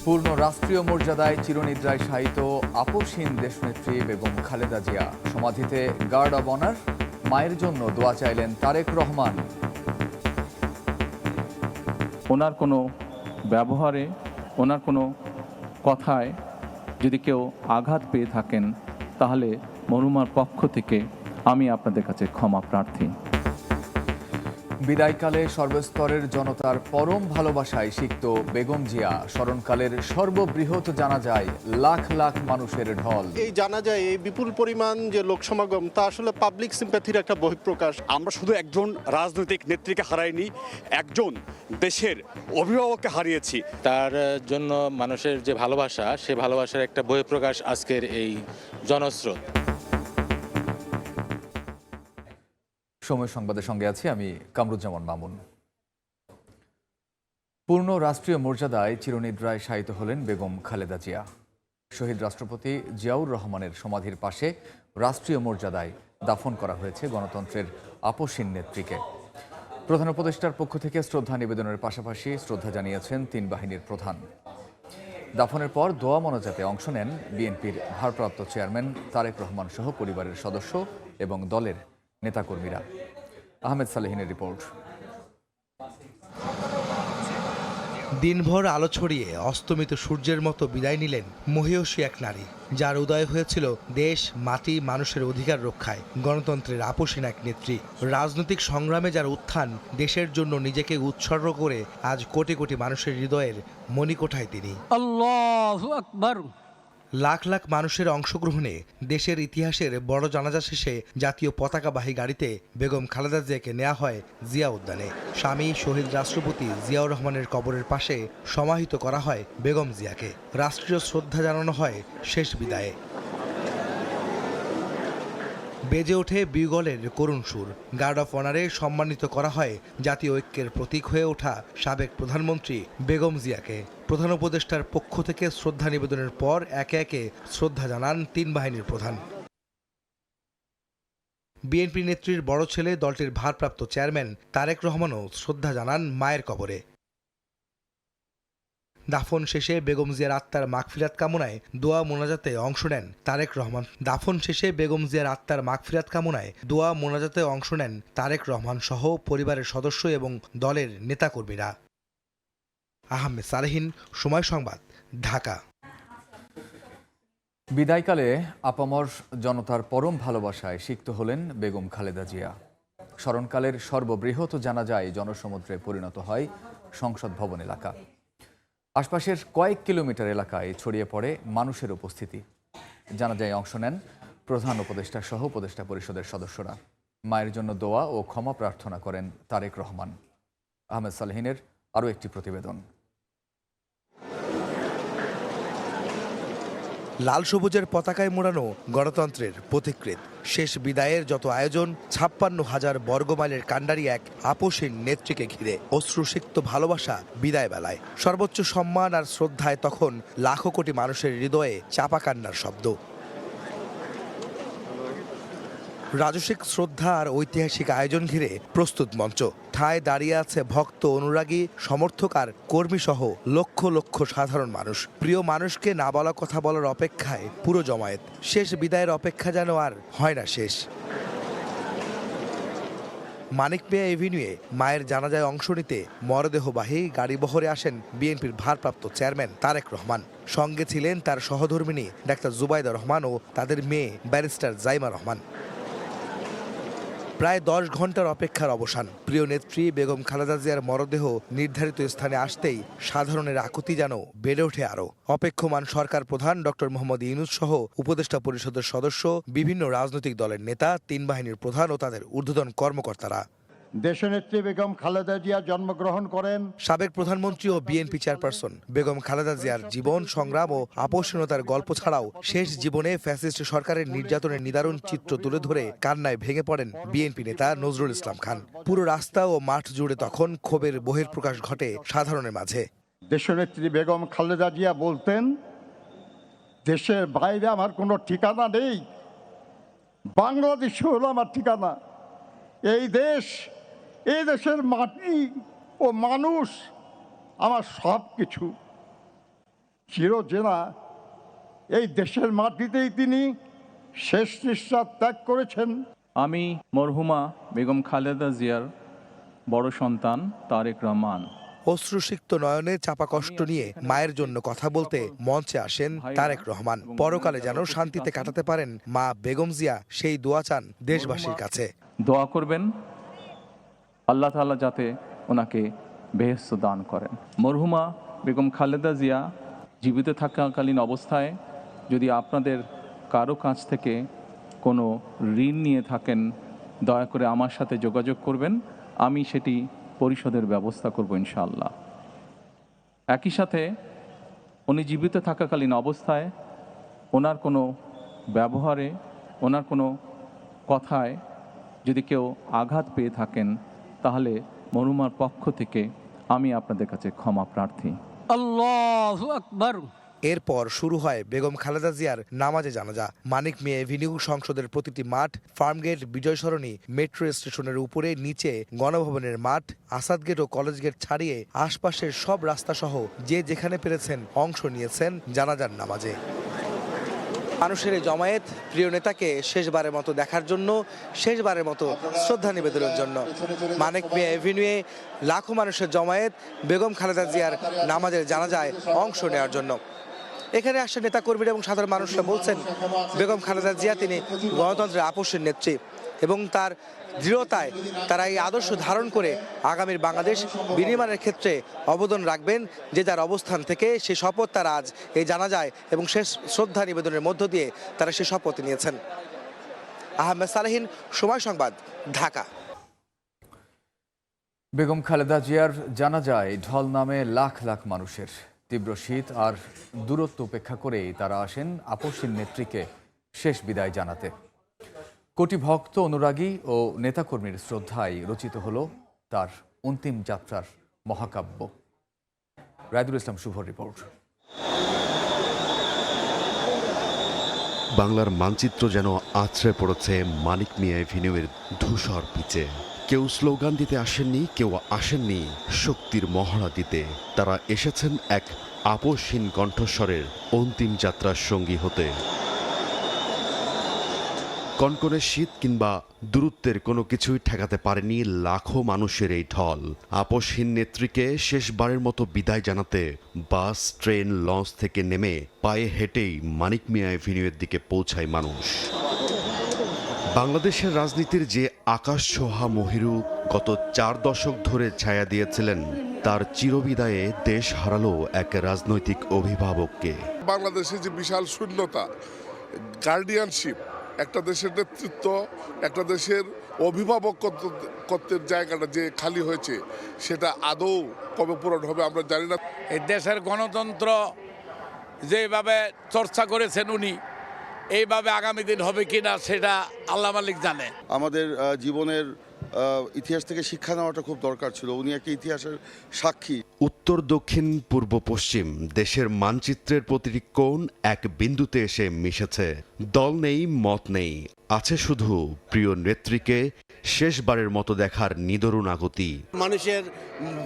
পূর্ণ রাষ্ট্রীয় মর্যাদায় চিরনিদ্রায় শায়িত আপসহীন দেশনেত্রী বেগম খালেদা জিয়া সমাধিতে গার্ড অব অনার। মায়ের জন্য দোয়া চাইলেন তারেক রহমান। ওনার কোনো ব্যবহারে, ওনার কোনো কথায় যদি কেউ আঘাত পেয়ে থাকেন তাহলে মরহুমার পক্ষ থেকে আমি আপনাদের কাছে ক্ষমা প্রার্থী। বিদায়কালে সর্বস্তরের জনতার পরম ভালোবাসায় সিক্ত বেগম জিয়া স্মরণকালের সর্ববৃহৎ জানাজায় লাখ লাখ মানুষের ঢল। এই জানাজায় এই বিপুল পরিমাণ যে লোক সমাগম তা আসলে পাবলিক সিম্প্যাথির একটা বহিঃপ্রকাশ। আমরা শুধু একজন রাজনৈতিক নেত্রীকে হারাইনি, একজন দেশের অভিভাবককে হারিয়েছি। তার জন্য মানুষের যে ভালোবাসা, সে ভালোবাসার একটা বহিঃপ্রকাশ আজকের এই জনস্রোত। সময় সংবাদের সঙ্গে আছি আমি কামরুজ্জামান মামুন। পূর্ণ রাষ্ট্রীয় মর্যাদায় চিরনিদ্রায় শায়িত হলেন বেগম খালেদা জিয়া। শহীদ রাষ্ট্রপতি জিয়াউর রহমানের সমাধির পাশে রাষ্ট্রীয় মর্যাদায় দাফন করা হয়েছে গণতন্ত্রের আপসহীন নেত্রীকে। প্রধান উপদেষ্টার পক্ষ থেকে শ্রদ্ধা নিবেদনের পাশাপাশি শ্রদ্ধা জানিয়েছেন তিন বাহিনীর প্রধান। দাফনের পর দোয়া মোনাজাতে অংশ নেন বিএনপির ভারপ্রাপ্ত চেয়ারম্যান তারেক রহমান সহ পরিবারের সদস্য এবং দলের নেতাকর্মীরা। আহমেদ সালেহিনের রিপোর্ট। দিনভর আলো ছড়িয়ে অস্তমিত সূর্যের মতো বিদায় নিলেন মহিয়সী এক নারী, যার উদয় হয়েছিল দেশ, মাটি, মানুষের অধিকার রক্ষায়। গণতন্ত্রের আপসহীন এক নেত্রী। রাজনৈতিক সংগ্রামে যার উত্থান, দেশের জন্য নিজেকে উৎসর্গ করে আজ কোটি কোটি মানুষের হৃদয়ের মণিকোঠায় তিনি। আল্লাহু আকবার। লাখ লাখ মানুষের অংশগ্রহণে দেশের ইতিহাসের বড় জানাজা শেষে জাতীয় পতাকাবাহী গাড়িতে বেগম খালেদা জিয়াকে নেওয়া হয় জিয়া উদ্যানে। স্বামী শহীদ রাষ্ট্রপতি জিয়াউর রহমানের কবরের পাশে সমাহিত করা হয় বেগম জিয়াকে। রাষ্ট্রীয় শ্রদ্ধা জানানো হয় শেষ বিদায়ে। বেজে ওঠে বিউগলের করুণ সুর। গার্ড অফ অনারে সম্মানিত করা হয় জাতীয় ঐক্যের প্রতীক হয়ে ওঠা সাবেক প্রধানমন্ত্রী বেগম জিয়াকে। প্রধান উপদেষ্টার পক্ষ থেকে শ্রদ্ধা নিবেদনের পর একে একে শ্রদ্ধা জানান তিন বাহিনীর প্রধান। বিএনপি নেত্রীর বড় ছেলে, দলটির ভারপ্রাপ্ত চেয়ারম্যান তারেক রহমানও শ্রদ্ধা জানান মায়ের কবরে। দাফন শেষে বেগম জিয়ার আত্মার মাগফিরাত কামনায় দোয়া মোনাজাতে অংশ নেন তারেক রহমান। তারেক রহমান সহ পরিবারের সদস্য এবং দলের নেতাকর্মীরা। আহমেদ সালেহিন, সময় সংবাদ, ঢাকা। বিদায়কালে আপামর জনতার পরম ভালোবাসায় সিক্ত হলেন বেগম খালেদা জিয়া। স্মরণকালের সর্ববৃহৎ জানাজায় জনসমুদ্রে পরিণত হয় সংসদ ভবন এলাকা। আশপাশের কয়েক কিলোমিটার এলাকায় ছড়িয়ে পড়ে মানুষের উপস্থিতি। জানাজায় অংশ নেন প্রধান উপদেষ্টা সহ উপদেষ্টা পরিষদের সদস্যরা। মায়ের জন্য দোয়া ও ক্ষমা প্রার্থনা করেন তারেক রহমান। আহমেদ সালেহিনের আরও একটি প্রতিবেদন। লাল সবুজের পতাকায় মোড়ানো গণতন্ত্রের পথিকৃৎ শেষ বিদায়ের যত আয়োজন, ৫৬,০০০ বর্গমাইলের কাণ্ডারি এক আপসহীন নেত্রীকে ঘিরে অশ্রুসিক্ত ভালোবাসা বিদায় বেলায়। সর্বোচ্চ সম্মান আর শ্রদ্ধায় তখন লাখো কোটি মানুষের হৃদয়ে চাপা কান্নার শব্দ। রাজসিক শ্রদ্ধা আর ঐতিহাসিক আয়োজন ঘিরে প্রস্তুত মঞ্চ। ঠায় দাঁড়িয়ে আছে ভক্ত, অনুরাগী, সমর্থক আর কর্মী সহ লক্ষ লক্ষ সাধারণ মানুষ। প্রিয় মানুষকে না বলা কথা বলার অপেক্ষায় পুরো জমায়েত। শেষ বিদায়ের অপেক্ষা যেন আর হয় না শেষ। মানিক মিয়া এভিনিউয়ে মায়ের জানাজায় অংশ নিতে মরদেহবাহী গাড়িবহরে আসেন বিএনপির ভারপ্রাপ্ত চেয়ারম্যান তারেক রহমান। সঙ্গে ছিলেন তার সহধর্মিণী ডাক্তার জুবাইদা রহমান ও তাদের মেয়ে ব্যারিস্টার জাইমা রহমান। প্রায় ১০ ঘন্টার অপেক্ষার অবসান। প্রিয় নেত্রী বেগম খালেদা জিয়ার মরদেহ নির্ধারিত স্থানে আসতেই সাধারণের আকুতি যেন বেড়ে ওঠে আরও। অপেক্ষমান সরকার প্রধান ডক্টর মোহাম্মদ ইউনূস সহ উপদেষ্টা পরিষদের সদস্য, বিভিন্ন রাজনৈতিক দলের নেতা, তিন বাহিনীর প্রধান ও তাদের ঊর্ধ্বতন কর্মকর্তারা। দেশনেত্রী বেগম খালেদা জিয়া জন্মগ্রহণ করেন সাবেক প্রধানমন্ত্রী ও বিএনপি চেয়ারপারসন বেগম খালেদা জিয়ার জীবন, সংগ্রাম ও আপসহীনতার গল্প ছাড়াও শেষ জীবনে ফ্যাসিস্ট সরকারের নির্যাতনের নিদারুণ চিত্র তুলে ধরে কান্নায় ভেঙে পড়েন বিএনপি নেতা নজরুল ইসলাম খান। পুরো রাস্তা ও মাঠ জুড়ে তখন ক্ষোভের বহিঃপ্রকাশ ঘটে সাধারণের মাঝে। দেশনেত্রী বেগম খালেদা জিয়া বলতেন, দেশের বাইরে আমার কোনো ঠিকানা নেই, বাংলাদেশ হলো আমার ঠিকানা। এই দেশ, এই দেশের মাটি ও মানুষ আমার সব কিছু। চিরচেনা এই দেশের মাটিতেই তিনি শেষ নিঃশ্বাস ত্যাগ করেছেন। আমি মরহুমা বেগম খালেদা জিয়ার বড় সন্তান তারেক রহমান। অশ্রুসিক্ত নয়নে চাপা কষ্ট নিয়ে মায়ের জন্য কথা বলতে মঞ্চে আসেন তারেক রহমান। পরকালে যেন শান্তিতে কাটাতে পারেন মা বেগম জিয়া, সেই দোয়া চান দেশবাসীর কাছে। দোয়া করবেন আল্লাহ তাআলা যাতে ওনাকে বেহেশত দান করেন। মরহুমা বেগম খালেদা জিয়া জীবিত থাকাকালীন অবস্থায় যদি আপনাদের কারো কাছ থেকে কোনো ঋণ নিয়ে থাকেন, দয়া করে আমার সাথে যোগাযোগ করবেন, আমি সেটি পরিশোধের ব্যবস্থা করব ইনশাআল্লাহ। একই সাথে উনি জীবিত থাকাকালীন অবস্থায় ওনার কোনো ব্যবহারে, ওনার কোনো কথায় যদি কেউ আঘাত পেয়ে থাকেন, তাহলে মরহুমার পক্ষ থেকে আমি আপনাদের কাছে ক্ষমা প্রার্থী। আল্লাহু আকবার। এরপর শুরু হয় বেগম খালেদা জিয়ার নামাজে জানাজা। মানিক মিয়া এভিনিউ, সংসদের প্রতিটি মাঠ, ফার্মগেট, বিজয় সরণি, মেট্রো স্টেশনের উপরে নিচে, গণভবনের মাঠ, আসাদ গেট ও কলেজ গেট ছাড়িয়ে আশপাশের সব রাস্তা সহ যে যেখানে পেরেছেন অংশ নিয়েছেন জানাজার নামাজে। মানুষের এই জমায়েত প্রিয় নেতাকে শেষবারের মতো দেখার জন্য, শেষবারের মতো শ্রদ্ধা নিবেদনের জন্য। মানিক মিয়া এভিনিউয়ে লাখো মানুষের জমায়েত বেগম খালেদা জিয়ার নামাজের জানাজায় অংশ নেওয়ার জন্য। এখানে আসা নেতাকর্মীরা এবং সাধারণ মানুষরা বলছেন, বেগম খালেদা জিয়া তিনি গণতন্ত্রের আপসের নেত্রী এবং তার দৃঢ়তায় তারা এই আদর্শ ধারণ করে আগামীর বাংলাদেশ বিনির্মাণের ক্ষেত্রে অবদান রাখবেন। যে যার অবস্থান থেকে সে শপথ তারা আজ এই জানাজায় এবং শেষ শ্রদ্ধা নিবেদনের মধ্য দিয়ে তারা সে শপথ নিয়েছেন। আহমেদ সালেহীন, সময় সংবাদ, ঢাকা। বেগম খালেদা জিয়ার জানাজায় ঢল নামে লাখ লাখ মানুষের। তীব্র শীত আর দূরত্ব উপেক্ষা করেই তারা আসেন আপসীন নেত্রীকে শেষ বিদায় জানাতে। কোটি ভক্ত, অনুরাগী ও নেতাকর্মীর শ্রদ্ধায় রচিত হলো তার অন্তিম যাত্রার মহাকাব্য। রায়দুল ইসলাম শুভর রিপোর্ট। বাংলার মানচিত্র যেন আছড়ে পড়েছে মানিক মিয়া এভিনিউয়ের ধূসর পিচে। কেউ স্লোগান দিতে আসেননি, কেউ আসেননি শক্তির মহড়া দিতে। তারা এসেছেন এক আপসহীন কণ্ঠস্বরের অন্তিম যাত্রার সঙ্গী হতে। কনকনে শীত কিংবা দূরত্বের কোনো কিছুই ঠেকাতে পারেনি লাখো মানুষের এই ঢল। আপসহীন নেত্রীকে শেষবারের মতো বিদায় জানাতে বাস, ট্রেন, লঞ্চ থেকে নেমে পায়ে হেঁটেই মানিক মিয়া এভিনিউয়ের দিকে পৌঁছায় মানুষ। বাংলাদেশের রাজনীতির যে আকাশ ছোঁয়া মহিরু গত 4 দশক ধরে ছায়া দিয়েছিলেন, তার চিরবিদায়ে দেশ হারালো এক রাজনৈতিক অভিভাবককে। বাংলাদেশে যে বিশাল শূন্যতা, গার্ডিয়ানশিপ, একটা দেশের নেতৃত্ব, একটা দেশের অভিভাবকত্বের জায়গাটা যে খালি হয়েছে, সেটা আদৌ কবে পূরণ হবে আমরা জানি না। এই দেশের গণতন্ত্র যেভাবে চর্চা করেছেন উনি, এইভাবে আগামী দিন হবে কিনা সেটা আল্লাহ মালিক জানে। আমাদের জীবনের ইতিহাস থেকে শিক্ষা নেওয়াটা খুব দরকার ছিল। উনি একটা ইতিহাসের সাক্ষী। উত্তর, দক্ষিণ, পূর্ব, পশ্চিম দেশের মানচিত্রের প্রতিটি কোণ এক বিন্দুতে এসে মিশেছে। দল নেই, মত নেই, আছে শুধু প্রিয় নেত্রীকে শেষবারের মতো দেখার নিদরুণ আগতি। মানুষের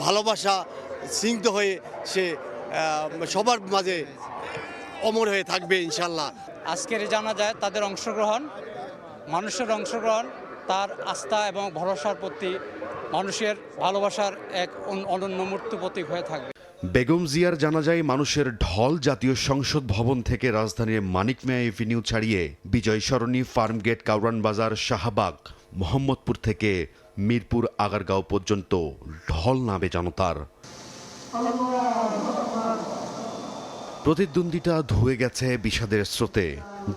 ভালোবাসা স্নিগ্ধ হয়ে সে সবার মাঝে অমর হয়ে থাকবে ইনশাল্লাহ। আজকের জানাজায় তাদের অংশগ্রহণ, মানুষের অংশগ্রহণ, তার আস্থা এবং ভরসার প্রতি মানুষের ভালোবাসার এক অনন্য মূর্ত প্রতীক হয়ে থাকবে। বেগম জিয়ার জানাজায় মানুষের ঢল জাতীয় সংসদ ভবন থেকে রাজধানীর মানিক মিয়া এভিনিউ ছাড়িয়ে বিজয় সরণি, ফার্মগেট, কাউরান বাজার, শাহবাগ, মোহাম্মদপুর থেকে মিরপুর, আগারগাঁও পর্যন্ত ঢল নামে জনতার। প্রতিদ্বন্দ্বিতা ধুয়ে গেছে বিষাদের স্রোতে।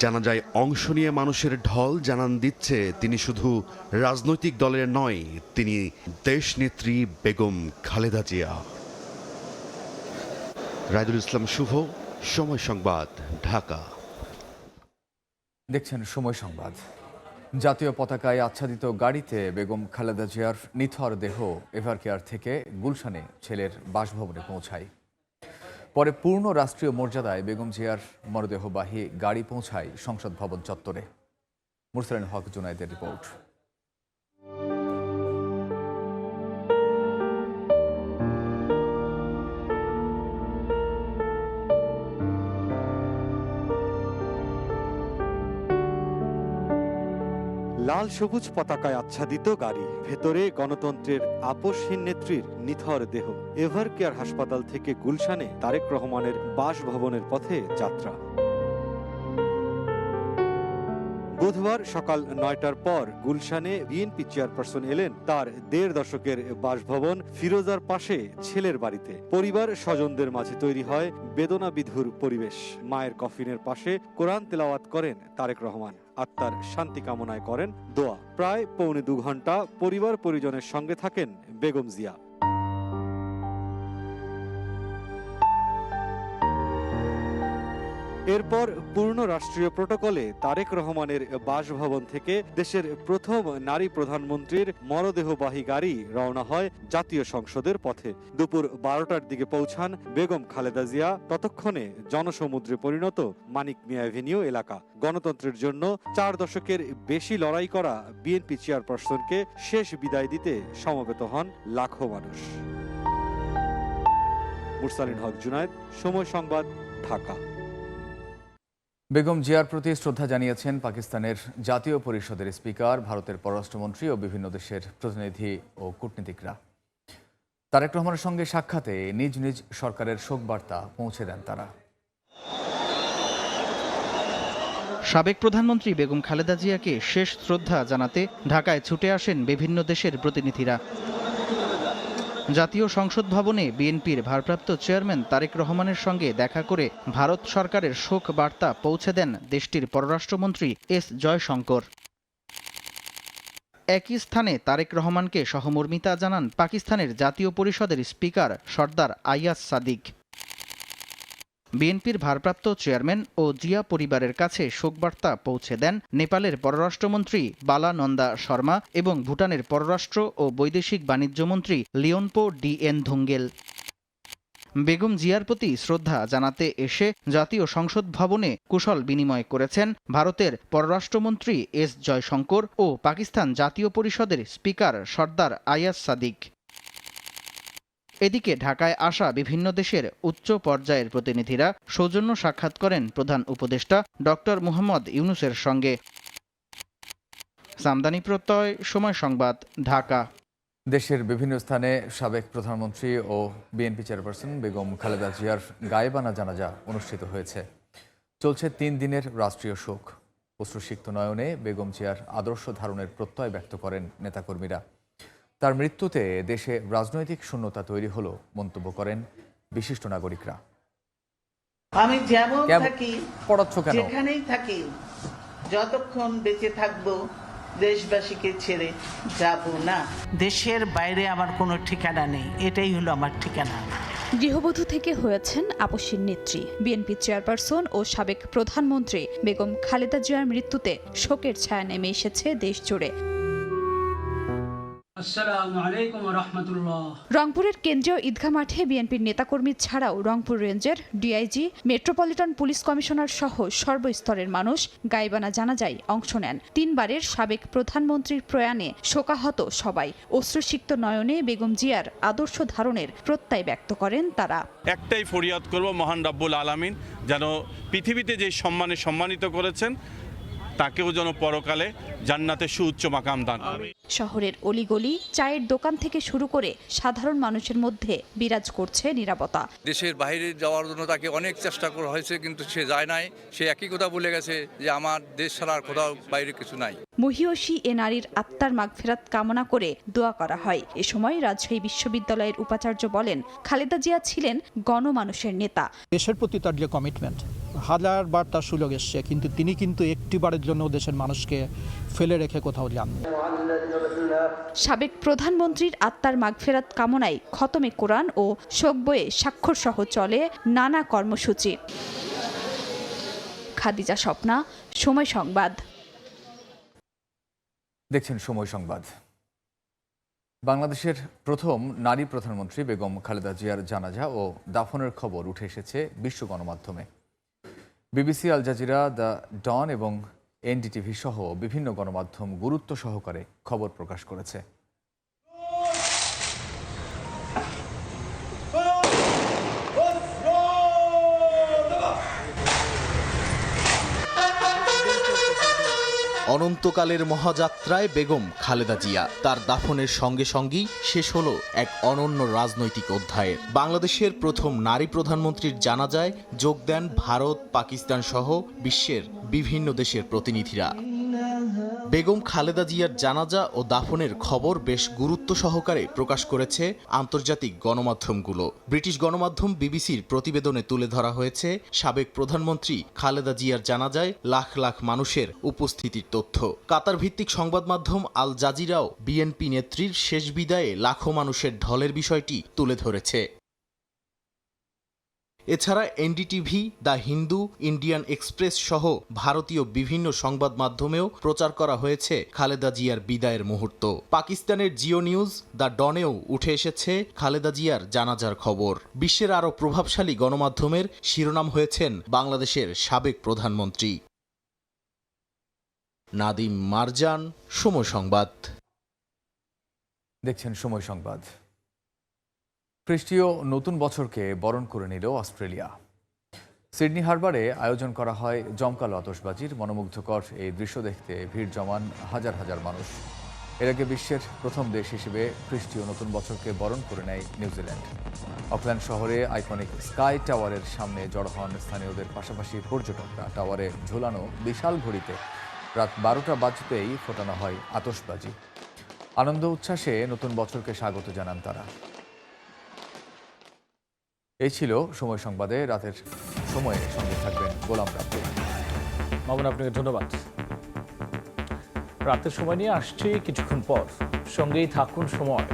জানাজায় অংশ নিয়ে মানুষের ঢল জানান দিচ্ছে তিনি শুধু রাজনৈতিক দলের নয়, তিনি দেশনেত্রী বেগম খালেদা জিয়া। রায়দুল ইসলাম শুভ, সময় সংবাদ, ঢাকা। দেখছেন সময় সংবাদ। জাতীয় পতাকায় আচ্ছাদিত গাড়িতে বেগম খালেদা জিয়ার নিথর দেহ এভারকেয়ার থেকে গুলশানে ছেলের বাসভবনে পৌঁছায়। পরে পূর্ণ রাষ্ট্রীয় মর্যাদায় বেগম জিয়ার মরদেহবাহী গাড়ি পৌঁছায় সংসদ ভবন চত্বরে। মুরসালিন হক জুনায়েদের রিপোর্ট। লাল সবুজ পতাকায় আচ্ছাদিত গাড়ি, ভেতরে গণতন্ত্রের আপসহীন নেত্রীর নিথর দেহ। এভার কেয়ার হাসপাতাল থেকে গুলশানে তারেক রহমানের বাসভবনের পথে যাত্রা। বুধবার সকাল 9টার পর গুলশানে বিএনপি চেয়ারপারসন এলেন তার 1.5 দশকের বাসভবন ফিরোজার পাশে ছেলের বাড়িতে। পরিবার স্বজনদের মাঝে তৈরি হয় বেদনা বিধুর পরিবেশ। মায়ের কফিনের পাশে কোরআন তেলাওয়াত করেন তারেক রহমান, আত্মার শান্তি কামনায় করেন দোয়া। প্রায় পৌনে 2 ঘন্টা পরিবার পরিজনের সঙ্গে থাকেন বেগম জিয়া। এরপর পূর্ণ রাষ্ট্রীয় প্রটোকলে তারেক রহমানের বাসভবন থেকে দেশের প্রথম নারী প্রধানমন্ত্রীর মরদেহবাহী গাড়ি রওনা হয় জাতীয় সংসদের পথে। দুপুর 12টার দিকে পৌঁছান বেগম খালেদা জিয়া। ততক্ষণে জনসমুদ্রে পরিণত মানিক মিয়া এভিনিউ এলাকা। গণতন্ত্রের জন্য 4 দশকের বেশি লড়াই করা বিএনপি চেয়ারপারসনকে শেষ বিদায় দিতে সমবেত হন লাখো মানুষ। মুরসালিন হক জুনায়েদ, সময় সংবাদ, ঢাকা। বেগম জিয়ার প্রতি শ্রদ্ধা জানিয়েছেন পাকিস্তানের জাতীয় পরিষদের স্পিকার, ভারতের পররাষ্ট্রমন্ত্রী ও বিভিন্ন দেশের প্রতিনিধি ও কূটনীতিকরা। তারেক রহমানের সঙ্গে সাক্ষাতে নিজ নিজ সরকারের শোক বার্তা পৌঁছে দেন তারা। সাবেক প্রধানমন্ত্রী বেগম খালেদা জিয়াকে শেষ শ্রদ্ধা জানাতে ঢাকায় ছুটে আসেন বিভিন্ন দেশের প্রতিনিধিরা। জাতীয় সংসদ ভবনে বিএনপির ভারপ্রাপ্ত চেয়ারম্যান তারেক রহমানের সঙ্গে দেখা করে ভারত সরকারের শোক বার্তা পৌঁছে দেন দেশটির পররাষ্ট্রমন্ত্রী এস জয়শঙ্কর। একই স্থানে তারেক রহমানকে সহমর্মিতা জানান পাকিস্তানের জাতীয় পরিষদের স্পিকার সর্দার আইয়াজ সাদিক। বিএনপির ভারপ্রাপ্ত চেয়ারম্যান ও জিয়া পরিবারের কাছে শোকবার্তা পৌঁছে দেন নেপালের পররাষ্ট্রমন্ত্রী বালানন্দা শর্মা এবং ভুটানের পররাষ্ট্র ও বৈদেশিক বাণিজ্যমন্ত্রী লিওনপো ডিএন ধুঙ্গেল। বেগম জিয়ার প্রতি শ্রদ্ধা জানাতে এসে জাতীয় সংসদ ভবনে কুশল বিনিময় করেছেন ভারতের পররাষ্ট্রমন্ত্রী এস জয়শঙ্কর ও পাকিস্তান জাতীয় পরিষদের স্পিকার সর্দার আইয়াজ সাদিক। এদিকে ঢাকায় আসা বিভিন্ন দেশের উচ্চ পর্যায়ের প্রতিনিধিরা সৌজন্য সাক্ষাৎ করেন প্রধান উপদেষ্টা ডক্টর মুহাম্মদ ইউনূসের সঙ্গে। সামদানি প্রত্যয়, সময় সংবাদ, ঢাকা। দেশের বিভিন্ন স্থানে সাবেক প্রধানমন্ত্রী ও বিএনপি চেয়ারপারসন বেগম খালেদা জিয়ার গায়েবানা জানাজা অনুষ্ঠিত হয়েছে। চলছে 3 দিনের রাষ্ট্রীয় শোক। অশ্রুসিক্ত নয়নে বেগম জিয়ার আদর্শ ধারণের প্রত্যয় ব্যক্ত করেন নেতাকর্মীরা। তার মৃত্যুতে দেশে রাজনৈতিক শূন্যতা তৈরি হলো মন্তব্য করেন বিশিষ্ট নাগরিকরা। আমি যেমন থাকি, যেখানেই থাকি, যতক্ষণ বেঁচে থাকবো দেশবাসীকে ছেড়ে যাব না। দেশের বাইরে আমার কোনো ঠিকানা নেই, এটাই হলো আমার ঠিকানা। গৃহবধূ থেকে হয়েছেন আপসীর নেত্রী। বিএনপি চেয়ারপারসন ও সাবেক প্রধানমন্ত্রী বেগম খালেদা জিয়ার মৃত্যুতে শোকের ছায়া নেমে এসেছে দেশ জুড়ে। রংপুরের কেন্দ্রীয় ঈদগাহ মাঠে বিএনপির নেতাকর্মী ছাড়াও রংপুর রেঞ্জের ডিআইজি, মেট্রোপলিটন পুলিশ কমিশনার সহ সর্বস্তরের মানুষ গায়েবানা জানাজায় অংশ নেন। 3 বারের সাবেক প্রধানমন্ত্রীর প্রয়াণে শোকাহত সবাই। অশ্রুসিক্ত নয়নে বেগম জিয়ার আদর্শ ধারণের প্রত্যয় ব্যক্ত করেন তারা। একটাই ফরিয়াদ করব, মহান রাব্বুল আলামিন যেন পৃথিবীতে যে সম্মানে সম্মানিত করেছেন তাকেও যেন পরকালে জান্নাতে সুউচ্চ মাকাম দান। শহরের অলিগলি, চায়ের দোকান থেকে শুরু করে সাধারণ মানুষের মধ্যে বিরাজ করছে নীরবতা। দেশের বাইরে যাওয়ার জন্য তাকে অনেক চেষ্টা করা হয়েছে, কিন্তু সে যায় নাই। সে একই কথা বলে গেছে যে আমার দেশ ছাড়া আর কোথাও বাইরে কিছু নাই। মহিয়সী এ নারীর আত্মার মাগফিরাত কামনা করে দোয়া করা হয়। এ সময় রাজশাহী বিশ্ববিদ্যালয়ের উপাচার্য বলেন, খালেদা জিয়া ছিলেন গণমানুষের নেতা। দেশের প্রতি তার যে কমিটমেন্ট, হাজারবার তার সুযোগ এসছে, কিন্তু তিনি কিন্তু একটিবারের জন্য দেশের মানুষকে ফেলে রেখে কোথাও যান। সাবেক প্রধানমন্ত্রীর আত্মার মাগফিরাত কামনায় খতমে কোরআন ও শোক বয়ে স্বাক্ষর সহ চলে নানা কর্মসূচি। খাদিজা স্বপ্না, সময় সংবাদ। দেখছেন সময় সংবাদ। বাংলাদেশের প্রথম নারী প্রধানমন্ত্রী বেগম খালেদা জিয়ার জানাজা ও দাফনের খবর উঠে এসেছে বিশ্ব গণমাধ্যমে। বিবিসি, আল জাজিরা, দ্য ডন এবং এনডিটিভি সহ বিভিন্ন গণমাধ্যম গুরুত্ব সহকারে খবর প্রকাশ করেছে। অনন্তকালের মহাযাত্রায় বেগম খালেদা জিয়া, তার দাফনের সঙ্গে সঙ্গেই শেষ হলো এক অনন্য রাজনৈতিক অধ্যায়ের। বাংলাদেশের প্রথম নারী প্রধানমন্ত্রীর জানাজায় যোগ দেন ভারত, পাকিস্তান সহ বিশ্বের বিভিন্ন দেশের প্রতিনিধিরা। বেগম খালেদা জিয়ার জানাজা ও দাফনের খবর বেশ গুরুত্ব সহকারে প্রকাশ করেছে আন্তর্জাতিক গণমাধ্যমগুলো। ব্রিটিশ গণমাধ্যম বিবিসির প্রতিবেদনে তুলে ধরা হয়েছে সাবেক প্রধানমন্ত্রী খালেদা জিয়ার জানাজায় লাখ লাখ মানুষের উপস্থিতির তথ্য। কাতার ভিত্তিক সংবাদ মাধ্যম আল জাজিরাও বিএনপি নেত্রীর শেষ বিদায়ে লাখো মানুষের ঢলের বিষয়টি তুলে ধরেছে। এছাড়া NDTV, the Hindu, Indian express সহ ভারতীয় বিভিন্ন সংবাদ মাধ্যমেও প্রচার করা হয়েছে খালেদা জিয়ার বিদায়ের মুহূর্ত। পাকিস্তানের জিও নিউজ, দ্য ডনেও উঠে এসেছে খালেদা জিয়ার জানাজার খবর। বিশ্বের আরও প্রভাবশালী গণমাধ্যমের শিরোনাম হয়েছেন বাংলাদেশের সাবেক প্রধানমন্ত্রী। নাদিম মারজান, সময় সংবাদ। দেখছেন সময় সংবাদ। খ্রিস্টীয় নতুন বছরকে বরণ করে নিল অস্ট্রেলিয়া। সিডনি হারবারে আয়োজন করা হয় জমকালো আতশবাজির। মনোমুগ্ধকর এই দৃশ্য দেখতে ভিড় জমান হাজার হাজার মানুষ। এর আগে বিশ্বের প্রথম দেশ হিসেবে খ্রিস্টীয় নতুন বছরকে বরণ করে নেয় নিউজিল্যান্ড। অকল্যান্ড শহরে আইকনিক স্কাই টাওয়ারের সামনে জড়ো হন স্থানীয়দের পাশাপাশি পর্যটকরা। টাওয়ারে ঝোলানো বিশাল ঘড়িতে রাত 12টা বাজতেই ফোটানো হয় আতশবাজি। আনন্দ উচ্ছ্বাসে নতুন বছরকে স্বাগত জানান তারা। এই ছিল সময় সংবাদে। রাতের সময়ে সঙ্গে থাকবেন গোলাম রাব্বি। মামুন, আপনাকে ধন্যবাদ। রাতের সময় নিয়ে আসছি কিছুক্ষণ পর, সঙ্গেই থাকুন সময়।